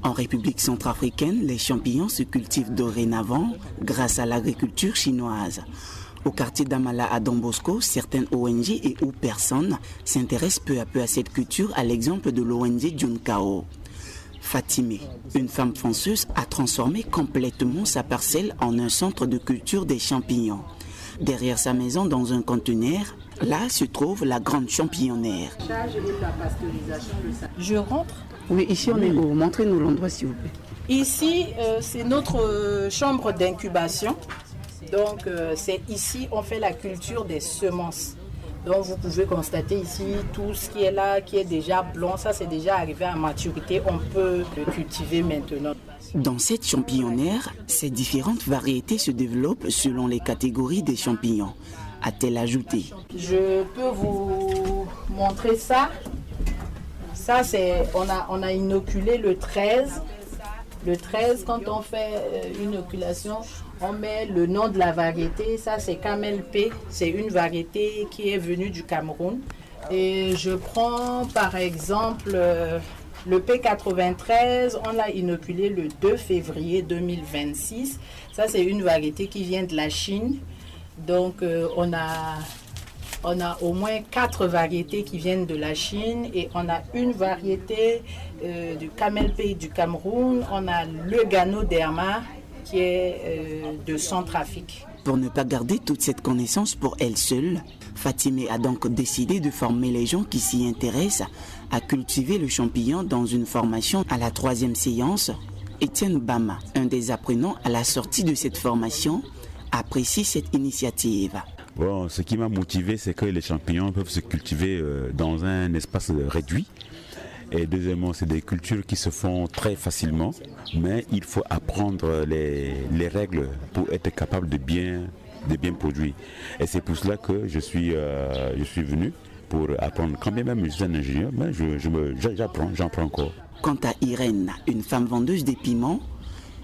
En République centrafricaine, les champignons se cultivent dorénavant grâce à l'agriculture chinoise. Au quartier d'Amala à Don Bosco, certaines ONG et ou personnes s'intéressent peu à peu à cette culture, à l'exemple de l'ONG Junkao. Fatimé, une femme fonceuse, a transformé complètement sa parcelle en un centre de culture des champignons. Derrière sa maison, dans un conteneur, là se trouve la grande champignonnaire. Je rentre. Oui, ici on est où? Montrez-nous l'endroit s'il vous plaît. Ici, c'est notre chambre d'incubation. Donc, c'est ici on fait la culture des semences. Donc, vous pouvez constater ici tout ce qui est là, qui est déjà blanc. Ça, c'est déjà arrivé à maturité. On peut le cultiver maintenant. Dans cette champignonnaire, ces différentes variétés se développent selon les catégories des champignons, a-t-elle ajouté. Je peux vous montrer ça. Ça, c'est, on a inoculé le 13. Le 13, quand on fait une inoculation, on met le nom de la variété. Ça, c'est Camel P. C'est une variété qui est venue du Cameroun. Et je prends par exemple le P93. On l'a inoculé le 2 février 2026. Ça, c'est une variété qui vient de la Chine. Donc, on a au moins 4 variétés qui viennent de la Chine et on a une variété du Camel P du Cameroun. On a le Ganoderma qui est de Centrafrique. Pour ne pas garder toute cette connaissance pour elle seule, Fatimé a donc décidé de former les gens qui s'y intéressent à cultiver le champignon dans une formation à la 3e séance. Étienne Bama, un des apprenants à la sortie de cette formation, apprécie cette initiative. Bon, ce qui m'a motivé, c'est que les champignons peuvent se cultiver dans un espace réduit. Et deuxièmement, c'est des cultures qui se font très facilement, mais il faut apprendre les règles pour être capable de bien produire. Et c'est pour cela que je suis venu pour apprendre. Quand bien même je suis un ingénieur, mais j'apprends encore. Quant à Irène, une femme vendeuse des piments,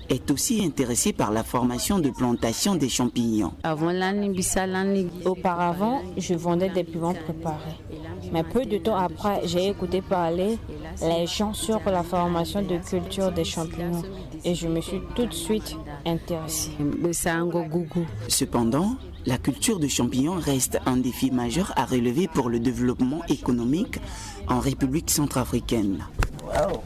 est aussi intéressée par la formation de plantation des champignons. Auparavant, je vendais des piments préparés. Mais peu de temps après, j'ai écouté parler les gens sur la formation de culture des champignons et je me suis tout de suite intéressée. Cependant, la culture de champignons reste un défi majeur à relever pour le développement économique en République centrafricaine. Wow.